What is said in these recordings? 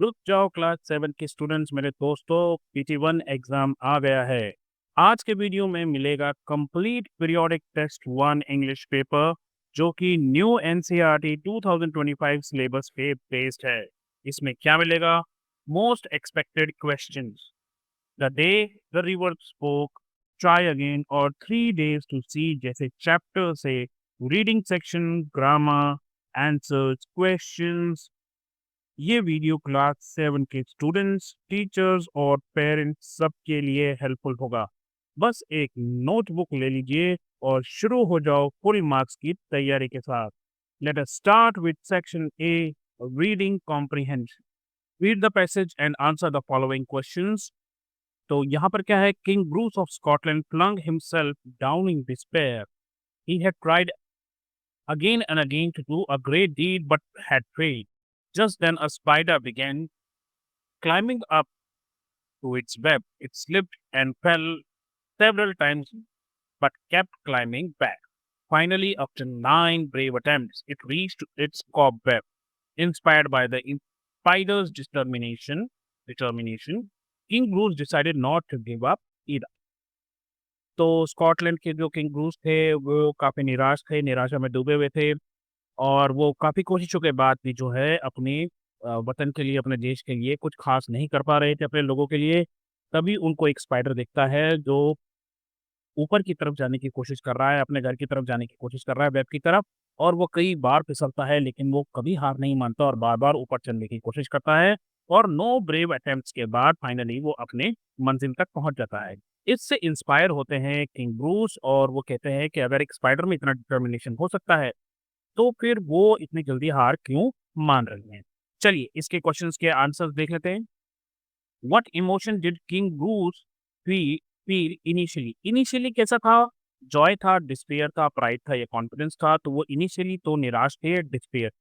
रुक जाओ क्लास 7 के स्टूडेंट्स मेरे दोस्तों, PT1 एग्जाम आ गया है। आज के वीडियो में मिलेगा complete periodic test 1 English paper जो कि न्यू एनसीईआरटी 2025 सिलेबस पे बेस्ड है। इसमें क्या मिलेगा? Most expected questions, the day the river spoke, try again और 3 days टू सी जैसे चैप्टर से reading section, grammar, answers, questions. ये वीडियो क्लास 7 के स्टूडेंट्स, टीचर्स और पेरेंट्स सबके लिए हेल्पफुल होगा। बस एक नोटबुक ले लीजिए और शुरू हो जाओ फुल मार्क्स की तैयारी के साथ। Let us start with section A, reading comprehension. Read the passage and answer the following questions. तो यहाँ पर क्या है? King Bruce of Scotland flung himself down in despair. He had tried again and again to do a great deed but had failed. Just then a spider began climbing up to its web. It slipped and fell several times but kept climbing back. Finally, after 9 brave attempts, it reached its cobweb. Inspired by the spider's determination, King Bruce decided not to give up either. तो Scotland के जो king Bruce थे वो काफ़ी निराश थे, निराशा में डूबे हुए थे और वो काफ़ी कोशिशों के बाद भी जो है अपने वतन के लिए, अपने देश के लिए कुछ ख़ास नहीं कर पा रहे थे अपने लोगों के लिए। तभी उनको एक स्पाइडर दिखता है जो ऊपर की तरफ जाने की कोशिश कर रहा है, अपने घर की तरफ जाने की कोशिश कर रहा है, वेब की तरफ। और वो कई बार फिसलता है लेकिन वो कभी हार नहीं मानता और बार-बार ऊपर चढ़ने की कोशिश करता है और 9 ब्रेव अटेम्प्ट्स के बाद फाइनली वो अपने मंज़िल तक पहुँच जाता है। इससे इंस्पायर होते हैं किंग ब्रूस और वो कहते हैं कि अगर एक स्पाइडर में इतना डिटर्मिनेशन हो सकता है, तो फिर वो इतनी जल्दी हार क्यों मान रही हैं? चलिए इसके क्वेश्चंस के आंसर्स देख लेते हैं। What emotion did king Bruce fee feel initially? Initially कैसा था? जॉय था, डिस्पेयर था, प्राइड था या कॉन्फिडेंस था? तो वो इनिशियली तो निराश थे, despair.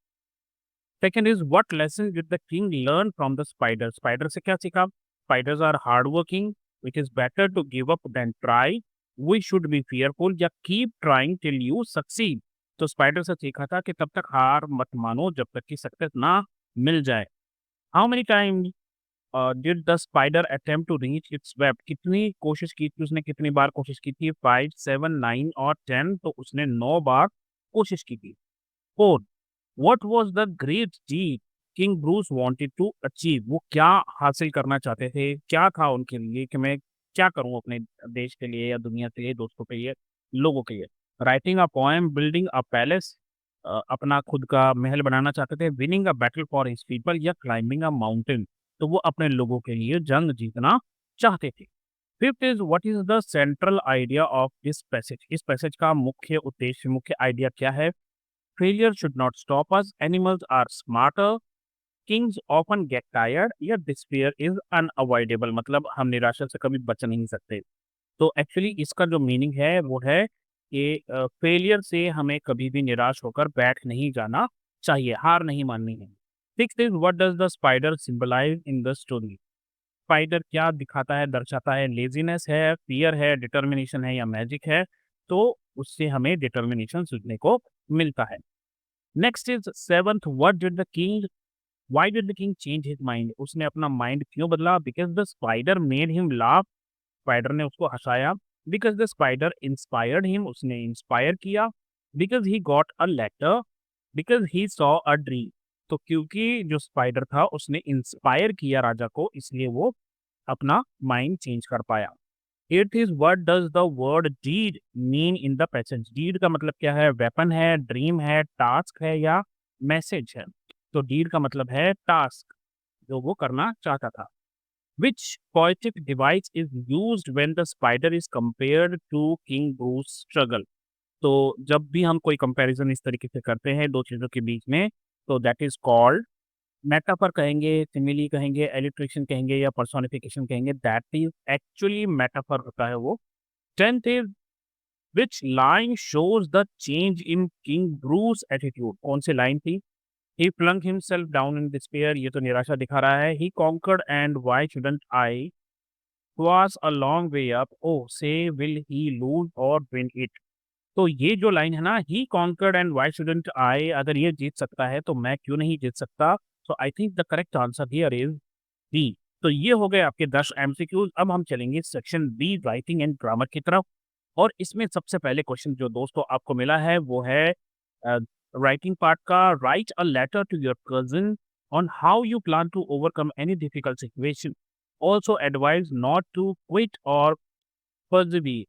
Second is what lesson did the king learn from the spider? Spider से क्या सीखा? Spiders are hard working, it is better to give up than try, we should be fearful या keep trying till you succeed. तो spider से सीखा था कि तब तक हार मत मानो जब तक कि सक्सेस ना मिल जाए। How many time did the spider attempt to reach its web? कितनी कोशिश की थी उसने, कितनी बार कोशिश की थी? 5, 7, 9 और 10। तो उसने 9 बार कोशिश की थी। 4, what was the great deed king Bruce wanted to achieve? वो क्या हासिल करना चाहते थे? क्या था उनके लिए कि मैं क्या करूं अपने देश के लिए या दुनिया के लिए, दोस्तों के लिए, लोगों के लिए? Writing a poem, building a palace, अपना खुद का महल बनाना चाहते थे, winning a battle for his people या क्लाइंबिंग अ माउंटेन? तो वो अपने लोगों के लिए जंग जीतना चाहते थे। Fifth is what is the central idea of this passage? इस पैसेज का मुख्य उद्देश्य, मुख्य आइडिया क्या है? Failure should not stop us, animals are smarter, kings often get tired या डिस्पेयर इज अनअवॉइडेबल। मतलब हम निराशा से कभी बच नहीं सकते। तो एक्चुअली इसका जो मीनिंग है वो है कि फेलियर से हमें कभी भी निराश होकर बैठ नहीं जाना चाहिए, हार नहीं माननी है। Sixth is what does the spider symbolize in the story? Spider क्या दिखाता है, दर्शाता है? लेज़ीनेस है, फ़ियर है, डिटर्मिनेशन है या मैजिक है? तो उससे हमें डिटर्मिनेशन सीखने को मिलता है। Next is seventh, what did the king why did the king change his mind? उसने अपना माइंड क्यों बदला? Because the spider made him laugh, spider ने उसको हँसाया। Because the spider inspired him, उसने इंस्पायर किया। Because he got a letter, because he saw a dream. तो क्योंकि जो स्पाइडर था उसने इंस्पायर किया राजा को, इसलिए वो अपना माइंड चेंज कर पाया। Eighth is what does the word deed mean in the passage? Deed का मतलब क्या है? वेपन है, ड्रीम है, टास्क है या मैसेज है? तो डीड का मतलब है टास्क, जो वो करना चाहता था। Which poetic device is used when the spider is compared to king Bruce struggle? तो जब भी हम कोई कंपैरिजन इस तरीके से करते हैं दो चीजों के बीच में, तो दैट इज कॉल्ड मेटाफर कहेंगे, सिमिली कहेंगे, एलिट्रेशन कहेंगे या पर्सोनिफिकेशन कहेंगे। दैट इज एक्चुअली मेटाफर होता है वो। 10th is which line shows the change in king Bruce attitude? कौन सी लाइन थी? He flung himself down in despair, ये तो निराशा दिखा रहा है। He conquered and why shouldn't I was a long way up, oh say will he lose or win it? तो ये जो लाइन है ना, he conquered and why shouldn't I, अगर ये जीत सकता है तो मैं क्यों नहीं जीत सकता? So I think the correct answer here is B. तो ये हो गए आपके 10 एमसीक्यूज। अब हम चलेंगे section be writing and grammar की तरफ। और इसमें सबसे पहले क्वेश्चन जो दोस्तों आपको मिला है वो है राइटिंग पार्ट का। Write a letter to your cousin on how you plan to overcome any difficult situation, also advise not to quit और persevere।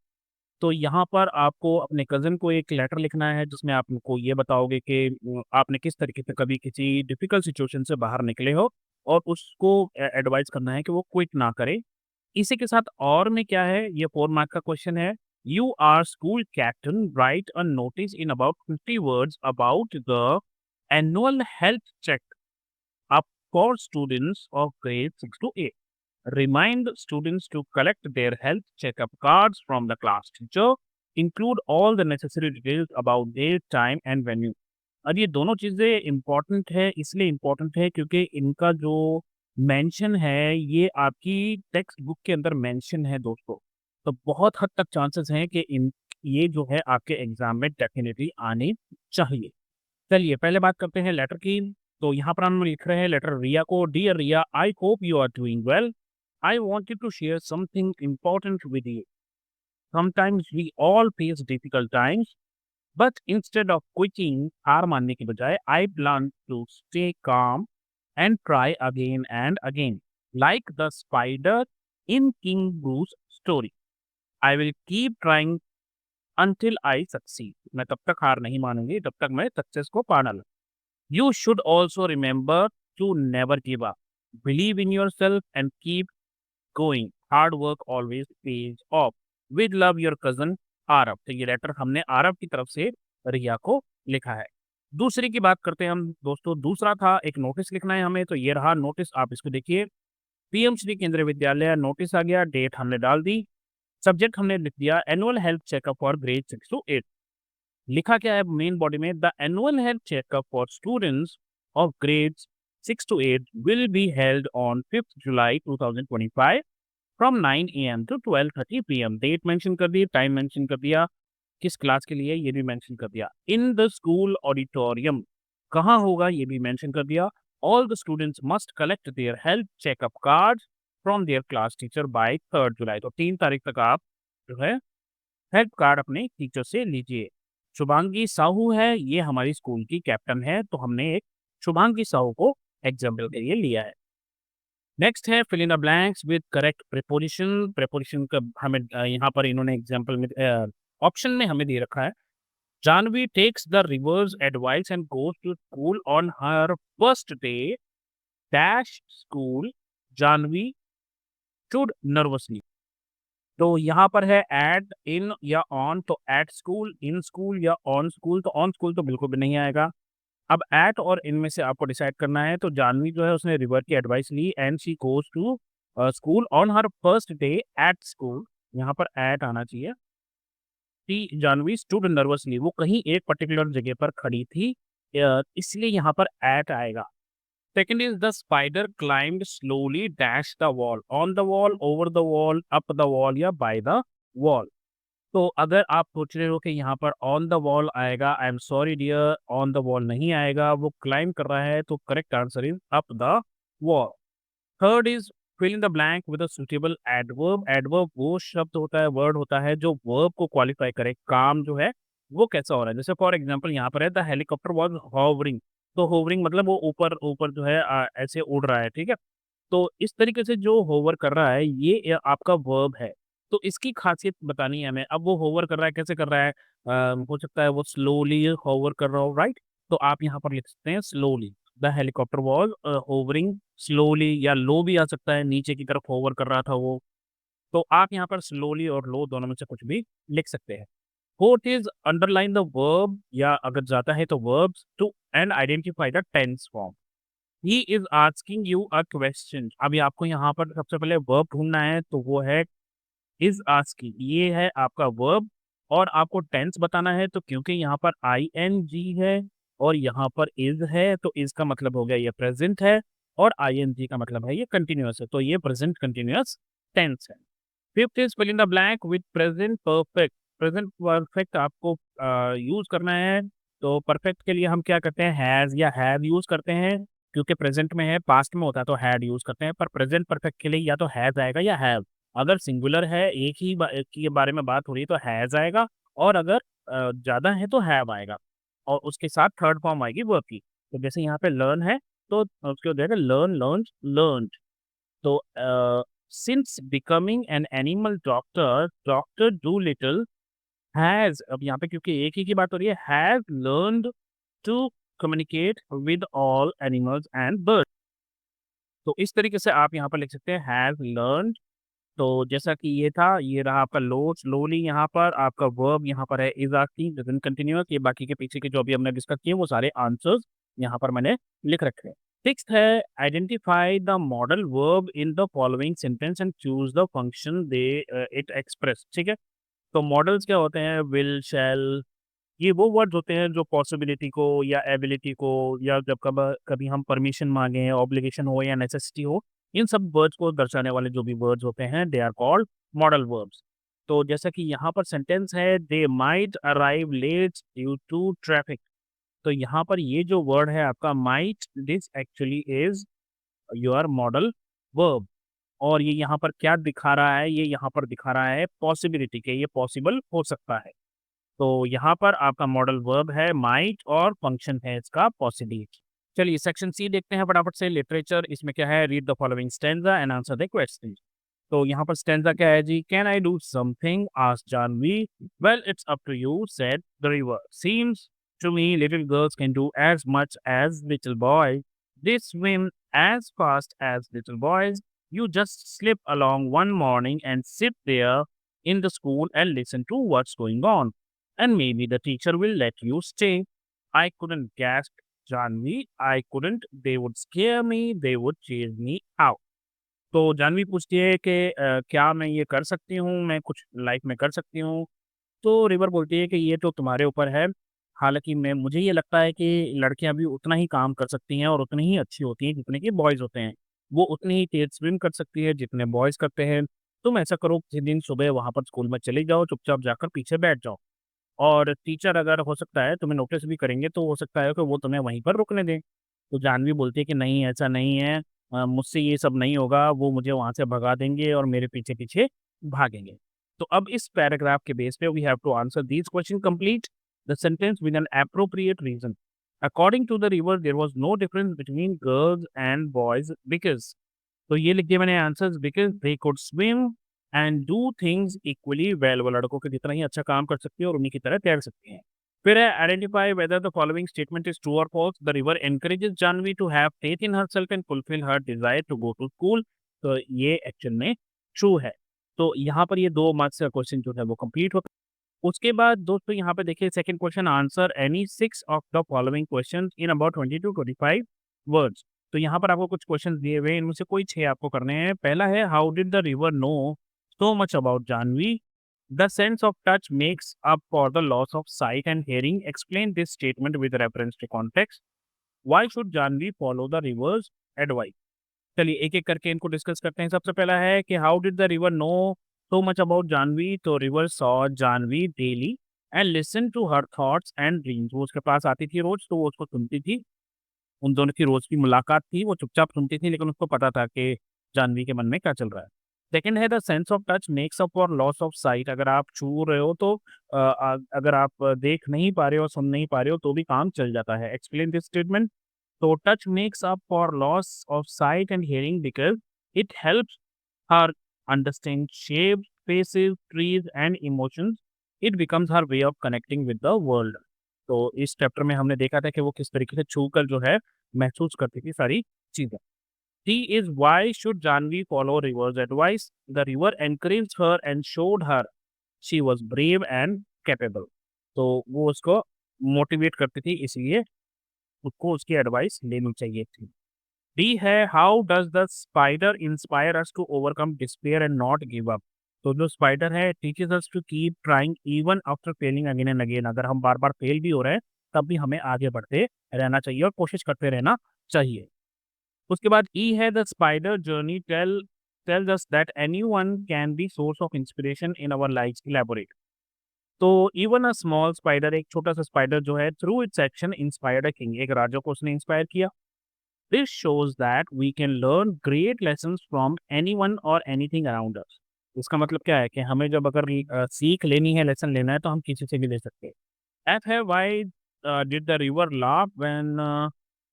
तो यहाँ पर आपको अपने कज़न को एक लेटर लिखना है जिसमें आप उनको ये बताओगे कि आपने किस तरीके से कभी किसी डिफ़िकल्ट सिचुएशन से बाहर निकले हो और उसको एडवाइस करना है कि वो क्विट ना करे। इसी के साथ और में क्या है, ये 4 मार्क का क्वेश्चन है। You are school captain, write a notice in about 50 words about the annual health check up for students of grade 6 to 8। Remind students to collect their health checkup cards from the class teacher. Include all the necessary details about their time and venue। अब ये दोनों चीज़ें important है, इसलिए important है क्योंकि इनका जो मेंशन है ये आपकी टेक्स्ट बुक के अंदर मेंशन है दोस्तों। तो बहुत हद तक चांसेस हैं कि इन ये जो है आपके एग्जाम में डेफिनेटली आने चाहिए। चलिए पहले बात करते हैं लेटर की। तो यहाँ पर हम लिख रहे हैं लेटर रिया को। Dear Riya, I hope you are doing well. I wanted to share something important with you. Sometimes we all face difficult times, but instead of quitting, हार मानने की बजाय, I plan to stay calm and try again and again. Like the spider in King Bruce story. I will keep trying until I succeed. मैं तब तक हार नहीं मानूंगी, तब तक मैं सक्सेस को पाना लूँ। You should also remember to never give up. Believe in yourself and keep going. Hard work always pays off. With love, your cousin Aarav. तो ये लेटर हमने आरव की तरफ से रिया को लिखा है। दूसरी की बात करते हैं हम दोस्तों। दूसरा था एक नोटिस लिखना है हमें, तो ये रहा नोटिस, आप इसको देखिए। पीएम श्री केंद्रीय विद्यालय नोटिस आ गया, डेट हमने डाल दी, सब्जेक्ट हमने लिख दिया annual health checkup for grade 6 to 8। लिखा क्या है मेन बॉडी में, the annual health checkup for students of grades 6 to 8 will be held on 5th July 2025 from 9 AM to 12:30 PM। Date mention कर दी, टाइम मेंशन कर दिया, किस class के लिए ये भी मेंशन कर दिया। इन द स्कूल ऑडिटोरियम, कहाँ होगा ये भी मेंशन कर दिया। All the students must collect their health checkup card from their class teacher by 3rd July. तो 3 तारीख तक आप जो है हेल्थ कार्ड अपने टीचर से लीजिए। शुभांगी साहू है, ये हमारी स्कूल की कैप्टन है, तो हमने एक शुभांगी साहू को एग्जाम्पल के लिए लिया है। नेक्स्ट है fill in the blanks with correct preposition. Preposition का हमें यहाँ पर इन्होंने एग्जांपल में ऑप्शन में हमें दे रखा है। Janvi takes the river's advice and goes to school on her first day dash school Janvi stood nervously. तो यहाँ पर है एट, इन या ऑन, तो एट स्कूल, इन स्कूल या ऑन स्कूल। तो ऑन स्कूल तो बिल्कुल भी नहीं आएगा। अब एट और इनमें से आपको डिसाइड करना है। तो जानवी जो है उसने रिवर की एडवाइस ली and she goes to school on her first day at school. यहाँ पर एट आना चाहिए। टी जानवी स्टूड नर्वसली, वो कहीं एक पर्टिकुलर जगह पर खड़ी थी, इसलिए यहाँ पर एट आएगा। Second is the spider climbed slowly dash the wall, on the wall, over the wall, up the wall या बाय द वॉल। तो अगर आप सोच रहे हो कि यहाँ पर ऑन द वॉल आएगा, I am sorry dear, on the wall नहीं आएगा, वो क्लाइम कर रहा है, तो correct answer is up the wall. Third is fill in the blank with a suitable adverb. Adverb वो शब्द होता है, वर्ड होता है जो वर्ब को क्वालिफाई करे, काम जो है वो कैसा हो रहा है। जैसे फॉर एग्जाम्पल यहाँ पर है द हेलीकॉप्टर वॉज होवरिंग। तो होवरिंग मतलब वो ऊपर ऊपर जो है ऐसे उड़ रहा है, ठीक है। तो इस तरीके से जो होवर कर रहा है ये आपका वर्ब है। तो इसकी खासियत बतानी है हमें। अब वो होवर कर रहा है, कैसे कर रहा है, हो सकता है वो स्लोली होवर कर रहा हो, राइट। तो आप यहाँ पर लिख सकते हैं slowly, the helicopter was hovering slowly, या लो भी आ सकता है, नीचे की तरफ होवर कर रहा था वो। तो आप यहाँ पर स्लोली और लो दोनों में से कुछ भी लिख सकते हैं। Fourth is underline the verb, या अगर जाता है तो verbs to and identify the tense form. He is asking you a question. अभी आपको यहाँ पर सबसे पहले वर्ब ढूंढना है, तो वो है इज आस्किंग, ये है आपका वर्ब। और आपको टेंस बताना है, तो क्योंकि यहाँ पर आईएनजी है और यहाँ पर इज है, तो इज का मतलब हो गया ये प्रेजेंट है, और आईएनजी का मतलब है ये कंटिन्यूअस है, तो ये प्रेजेंट कंटिन्यूअस टेंस है। Fifth is fill in the blank with present perfect. Present perfect आपको यूज करना है। तो परफेक्ट के लिए हम क्या करते हैं, हैज या हैव यूज करते हैं। क्योंकि प्रेजेंट में है, पास्ट में होता है तो हैड यूज़ करते हैं, पर प्रेजेंट परफेक्ट के लिए या तो हैज़ आएगा या हैव। अगर सिंगुलर है, एक ही के बारे में बात हो रही है तो हैज़ आएगा, और अगर ज़्यादा है तो हैव आएगा, और उसके साथ थर्ड फॉर्म आएगी वर्ब की। तो जैसे यहाँ पे लर्न है तो उसके हो जाएगा लर्न, लर्न्ड, लर्न्ड। तो since becoming an animal doctor, doctor Dolittle has, अब यहाँ पे क्योंकि एक ही की बात हो रही है, has learned to communicate with all animals and birds. तो इस तरीके से आप यहाँ पर लिख सकते हैं हैज़ लर्न्ड। तो जैसा कि ये था, ये रहा आपका लो, स्लोली, यहाँ पर आपका वर्ब यहाँ पर है इज़ आस्किंग, प्रेजेंट कंटीन्यूअस। ये बाकी के पीछे के जो अभी हमने डिस्कस किए वो सारे आंसर्स यहाँ पर मैंने लिख रखे हैं। सिक्स्थ है identify the modal verb in the following sentence and choose the function they it express. ठीक है? तो मॉडल्स क्या होते हैं? विल, शैल, ये वो वर्ड्स होते हैं जो पॉसिबिलिटी को या एबिलिटी को, या जब कभी हम परमिशन माँगे, ऑब्लिगेशन हो या नेसेसिटी हो, इन सब वर्ड्स को दर्शाने वाले जो भी वर्ड्स होते हैं, they are called modal verbs. तो जैसा कि यहाँ पर सेंटेंस है, they might arrive late due to traffic. तो यहाँ पर ये जो वर्ड है आपका might, this actually is your modal verb. और ये यहाँ पर क्या दिखा रहा है? ये यहाँ पर दिखा रहा है पॉसिबिलिटी के, ये पॉसिबल हो सकता है। तो यहाँ पर आपका मॉडल वर्ब है माइट, और फंक्शन है इसका पॉसिबिलिटी। चलिए सेक्शन सी देखते हैं फटाफट से, लिटरेचर। इसमें क्या है? Read the following stanza and answer the question. तो यहाँ पर स्टैंजा क्या है जी? Can I do something asked Janvi, well it's up to you said the river, seems to me little girls can do as much as little boys, they swim as fast as little boys, you just slip along one morning and sit there in the school and listen to what's going on, and maybe the teacher will let you stay. I couldn't, gasped Janvi. I couldn't. They would scare me. They would chase me out. तो जानवी पूछती है कि क्या मैं ये कर सकती हूँ? मैं कुछ लाइफ में कर सकती हूँ? तो रिवर बोलती है कि ये तो तुम्हारे ऊपर है। हालाँकि मुझे ये लगता है कि लड़कियाँ भी उतना ही काम कर सकती हैं और उतनी ही अच्छी होती हैं जितने कि बॉयज़ होते हैं। वो उतनी ही तेज़ स्विम कर सकती है जितने बॉयज़ करते हैं। तुम ऐसा करो, किसी दिन सुबह वहाँ पर स्कूल में चली जाओ, चुपचाप जाकर पीछे बैठ जाओ। और टीचर अगर हो सकता है तुम्हें नोटिस भी करेंगे तो हो सकता है कि वो तुम्हें वहीं पर रुकने दें। तो जानवी बोलती है कि नहीं, ऐसा नहीं है, मुझसे ये सब नहीं होगा, वो मुझे वहाँ से भगा देंगे और मेरे पीछे-पीछे भागेंगे। तो अब इस पैराग्राफ के बेस पे we have to answer these question, complete the sentence with an appropriate reason. According to the river there was no difference between girls and boys because, तो ये लिख दिया मैंने answers, because they could swim and do things equally well, वो लड़कों के जितना ही अच्छा काम कर सकती है और उन्हीं की तरह तैर सकती हैं। फिर है identify whether the following statement is true or false. The river encourages Janvi to have faith in herself and fulfil her desire to go to school. तो ये एक्चुअल में ट्रू है। तो यहाँ पर ये 2 मार्क्स का क्वेश्चन जो है वो कंप्लीट होता है। उसके बाद दोस्तों यहाँ पे देखिए second question, answer any 6 of the following questions in about 20 to 25 words. तो यहाँ पर आपको कुछ क्वेश्चंस दिए हुए हैं, इनमें से कोई 6 आपको करने हैं। पहला है how did the river know so much about Janvi? The sense of touch makes up for the loss of sight and hearing, explain this statement with reference to context. Why should Janvi follow the river's advice? चलिए एक-एक करके इनको discuss करते हैं। सबसे पहला है कि how did the river know so much about Janvi? तो river saw Janvi daily and listen to her thoughts and dreams. वो उसके पास आती थी रोज, तो वो उसको सुनती थी। उन दोनों की रोज़ की मुलाकात थी, वो चुपचाप सुनती थी लेकिन उसको पता था कि जानवी के मन में क्या चल रहा है। सेकंड है the sense of touch makes up for loss of site. अगर आप छू रहे हो तो अगर आप देख नहीं पा रहे हो, सुन नहीं पा रहे हो तो भी काम चल जाता है। Explain this statement. तो touch makes up for loss of sight and hearing because it helps her understand shapes, faces, trees and emotions. It becomes her way of connecting with the world. तो इस chapter में हमने देखा था कि वो किस तरीके से छूकर जो है महसूस करती थी सारी चीज़ें। T is why should Janvi follow river's advice? The river encouraged her and showed her she was brave and capable. तो वो उसको मोटिवेट करती थी, इसलिए उसको उसकी एडवाइस लेनी चाहिए थी। डी है how does the spider inspire us to overcome despair and not give up? तो जो स्पाइडर है teaches us to keep trying even after failing again and again. अगर हम बार-बार फेल भी हो रहे हैं, तब भी हमें आगे बढ़ते रहना चाहिए और कोशिश करते रहना चाहिए। उसके बाद ई है the spider journey tells us that anyone can be source of inspiration in our lives, elaborate. तो इवन अ स्मॉल स्पाइडर, एक छोटा-सा स्पाइडर जो है through its action inspired a king, एक राजा को उसने इंस्पायर किया। This shows that we can learn great lessons from anyone or anything around us. इसका मतलब क्या है कि हमें जब अगर सीख लेनी है, लेसन लेना है तो हम किसी से भी ले सकते हैं। F है, why did the river laugh when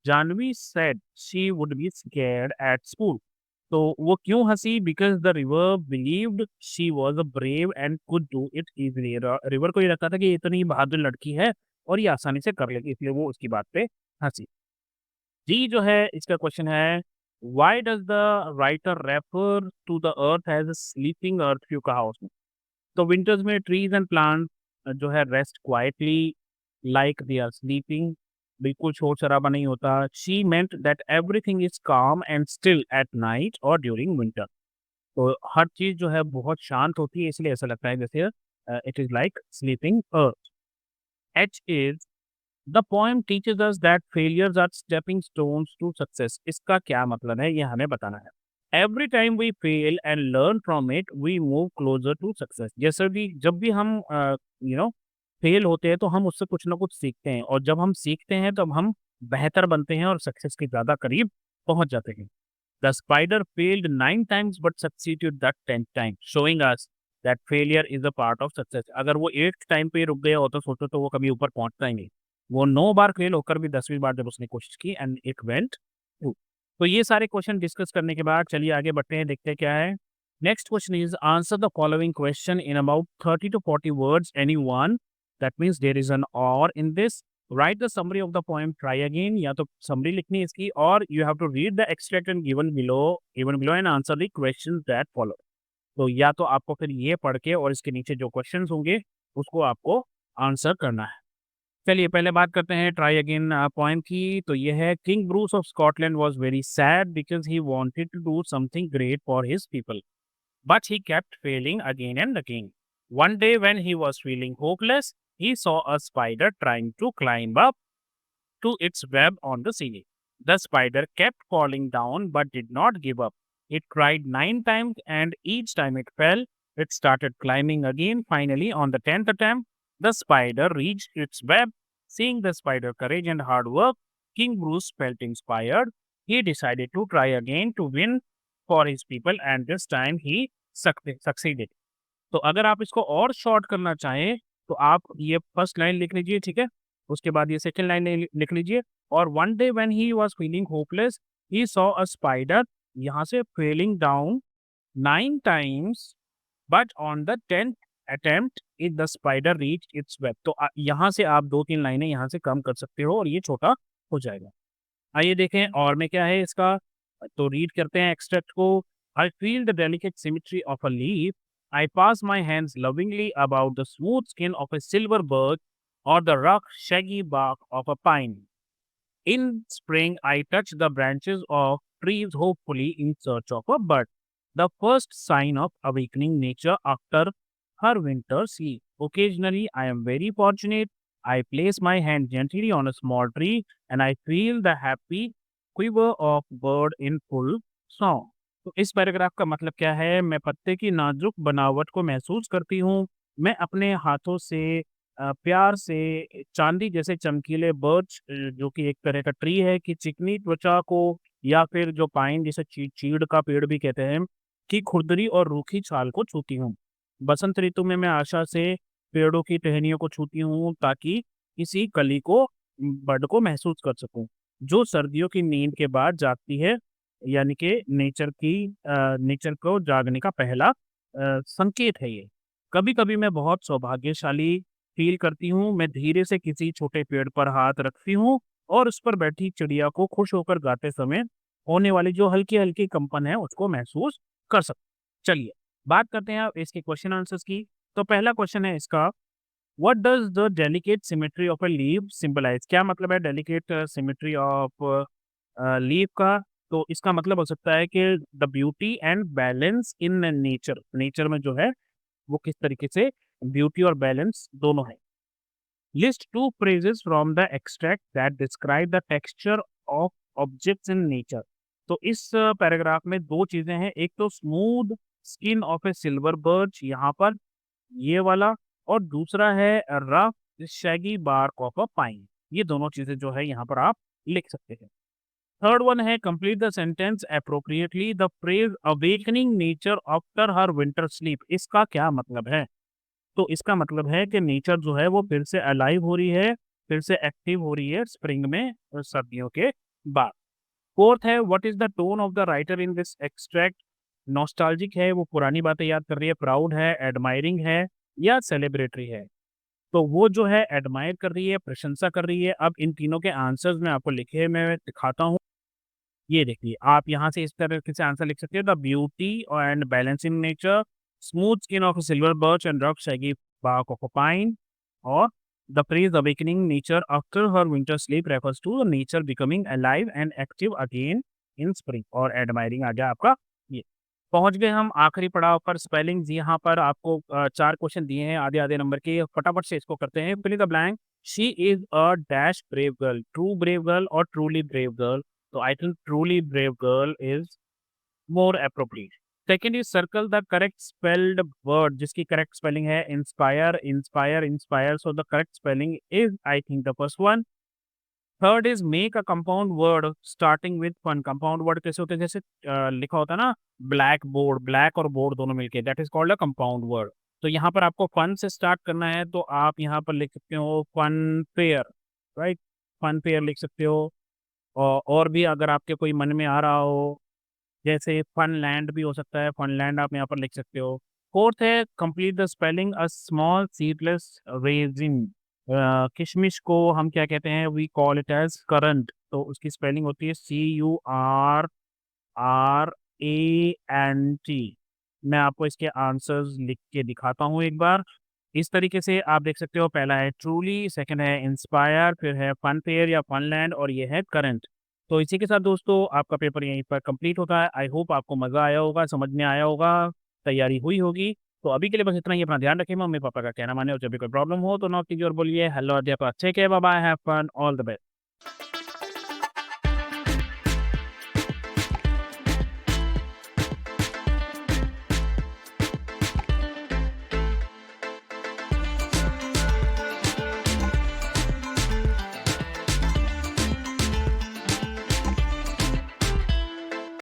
Janvi said she would be scared at school? तो वो क्यों हंसी? Because the river believed she was a brave and could do it easily. River को ये लगता था कि ये इतनी बहादुर लड़की है और ये आसानी से कर लेगी, इसलिए वो उसकी बात पे हंसी। डी जो है इसका क्वेश्चन है, why does the writer refer to the earth as a sleeping earth? क्यों कहा उसने? तो विंटर्स में ट्रीज एंड प्लांट जो है rest quietly like they are sleeping, बिल्कुल शोर शराबा नहीं होता। She meant that everything is calm and still at night और ड्यूरिंग विंटर। तो हर चीज जो है बहुत शांत होती है, इसलिए ऐसा लगता है जैसे it is like sleeping earth. H is the poem teaches us that failures are stepping stones to success. इसका क्या मतलब है, ये हमें बताना है। Every time we fail and learn from it we move closer to success. जैसे भी जब भी हम फेल होते हैं तो हम उससे कुछ ना कुछ सीखते हैं, और जब हम सीखते हैं तब हम बेहतर बनते हैं और सक्सेस के ज़्यादा करीब पहुंच जाते हैं। The spider failed 9 times but succeeded the 10th time, showing us that failure is a part of success. अगर वो 8th टाइम पे रुक गया होता सोचो तो वो कभी ऊपर पहुंचता ही नहीं। वो 9 बार फेल होकर भी 10वीं बार जब उसने कोशिश की एंड इट वेंट थ्रू। तो ये सारे क्वेश्चन डिस्कस करने के बाद चलिए आगे बढ़ते हैं, देखते हैं क्या है। Next question is answer the following question in about 30 to 40 words any one. That means there is an or in this. Write the summary of the poem, try again. या तो समरी लिखनी है इसकी, or you have to read the extract and given below and answer the questions that follow. तो या तो आपको फिर ये पढ़ के और इसके नीचे जो क्वेश्चंस होंगे उसको आपको आंसर करना है। चलिए पहले बात करते हैं ट्राई अगेन पोएम की। तो ये है, king Bruce of Scotland was very sad because he wanted to do something great for his people, but he kept failing again and again. One day when he was feeling hopeless, he saw a spider trying to climb up to its web on the ceiling. The spider kept falling down but did not give up. It tried 9 times and each time it fell. It started climbing again. Finally, on the 10th attempt, the spider reached its web. Seeing the spider's courage and hard work, King Bruce felt inspired. He decided to try again to win for his people, and this time he succeeded. तो अगर आप इसको और short करना चाहें तो आप ये फर्स्ट लाइन लिख लीजिए, ठीक है? उसके बाद ये सेकंड लाइन लिख लीजिए। और one day when he was feeling hopeless he saw a spider, यहाँ से failing down 9 times but on the 10th attempt it the spider reach its web. तो यहाँ से आप 2-3 लाइनें यहाँ से कम कर सकते हो और ये छोटा हो जाएगा। आइए देखें और में क्या है इसका। तो रीड करते हैं एक्सट्रैक्ट को। I feel the delicate symmetry of a leaf, I pass my hands lovingly about the smooth skin of a silver bird or the rough shaggy bark of a pine. In spring I touch the branches of trees hopefully in search of a bird, the first sign of awakening nature after her winter sleep. Occasionally I am very fortunate. I place my hand gently on a small tree and I feel the happy quiver of bird in full song. तो इस paragraph का मतलब क्या है? मैं पत्ते की नाजुक बनावट को महसूस करती हूँ। मैं अपने हाथों से प्यार से चांदी जैसे चमकीले बर्च, जो कि एक तरह का ट्री है, कि चिकनी त्वचा को, या फिर जो पाइन जिसे चीड़ का पेड़ भी कहते हैं, की खुरदरी और रूखी छाल को छूती हूँ। बसंत ऋतु में मैं आशा से पेड़ों की टहनियों को छूती हूँ ताकि किसी कली को, बर्ड को महसूस कर सकूं, जो सर्दियों की नींद के बाद जागती है, यानी कि नेचर को जागने का पहला संकेत है ये। कभी-कभी मैं बहुत सौभाग्यशाली फ़ील करती हूँ। मैं धीरे से किसी छोटे पेड़ पर हाथ रखती हूँ और उस पर बैठी चिड़िया को खुश होकर गाते समय होने वाली जो हल्की-हल्की कंपन है उसको महसूस कर सकती हूँ। चलिए, बात करते हैं अब इसके क्वेश्चन आंसर्स की। तो पहला क्वेश्चन है इसका, what does the delicate symmetry of a leaf symbolise? क्या मतलब है डेलिकेट सिमेट्री ऑफ लीफ का? तो इसका मतलब हो सकता है कि the beauty and balance in nature. Nature में जो है वो किस तरीके से ब्यूटी और बैलेंस दोनों है। List 2 phrases from the extract that describe the texture of objects in nature। तो इस पैराग्राफ में 2 चीज़ें हैं, एक तो smooth skin of a silver birch यहाँ पर, ये वाला, और दूसरा है rough shaggy bark of a pine. ये दोनों चीज़ें जो है यहाँ पर आप लिख सकते हैं। थर्ड वन है complete the sentence appropriately the phrase awakening nature after her winter sleep. इसका क्या मतलब है? तो इसका मतलब है कि नेचर जो है वो फिर से अलाइव हो रही है, फिर से एक्टिव हो रही है स्प्रिंग में, सर्दियों के बाद। फोर्थ है what is the tone of the writer in this extract. Nostalgic है, वो पुरानी बातें याद कर रही है, प्राउड है, एडमायरिंग है या सेलिब्रेटरी है। तो वो जो है एडमायर कर रही है, प्रशंसा कर रही है। अब इन तीनों के आंसर्स मैं आपको लिखे मैं दिखाता हूँ। ये देखिए, आप यहाँ से इस तरीके से आंसर लिख सकते हो, the beauty and balance in nature, smooth skin of silver birch and rough Shaggy bark of a pine, or the phrase awakening nature after her winter sleep refers to nature becoming alive and active again in spring। और admiring आ गया आपका ये। पहुंच गए हम आखिरी पड़ाव पर, स्पेलिंग्स। यहाँ पर आपको 4 क्वेश्चन दिए हैं आधे आधे नंबर के, फटाफट से इसको करते हैं। Fill in the blank. She is a dash brave girl, true brave girl और ट्रूली ब्रेव गर्ल। तो I think truly brave girl is more appropriate। Second is circle the correct spelled word, जिसकी correct spelling है inspire, inspire, inspire. So the correct spelling is I think the first one. Third is make a compound word starting with fun. Compound word कैसे होते हैं? जैसे लिखा होता है ना ब्लैक बोर्ड, ब्लैक और बोर्ड दोनों मिलके, that is called a compound word. तो यहाँ पर आपको फन से स्टार्ट करना है, तो आप यहाँ पर लिख सकते हो fun fair, right? Fun fair लिख सकते हो। और भी अगर आपके कोई मन में आ रहा हो, जैसे फनलैंड भी हो सकता है, फनलैंड आप यहाँ पर लिख सकते हो। फोर्थ है complete the spelling a small seedless raisin. किशमिश को हम क्या कहते हैं? We call it as currant. तो उसकी स्पेलिंग होती है CURRANT। मैं आपको इसके आंसर्स लिख के दिखाता हूँ एक बार। इस तरीके से आप देख सकते हो, पहला है ट्रूली, सेकंड है इंस्पायर, फिर है फन फेयर या फनलैंड और ये है करंट। तो इसी के साथ दोस्तों आपका पेपर यहीं पर कंप्लीट होता है। आई होप आपको मज़ा आया होगा, समझ में आया होगा, तैयारी हुई होगी। तो अभी के लिए बस इतना ही। अपना ध्यान रखिए, मम्मी पापा का कहना माने, और जब भी कोई प्रॉब्लम हो तो नॉक कीजिए और बोलिए हेलो अध्यापक, take care, bye bye, have fun, all the best.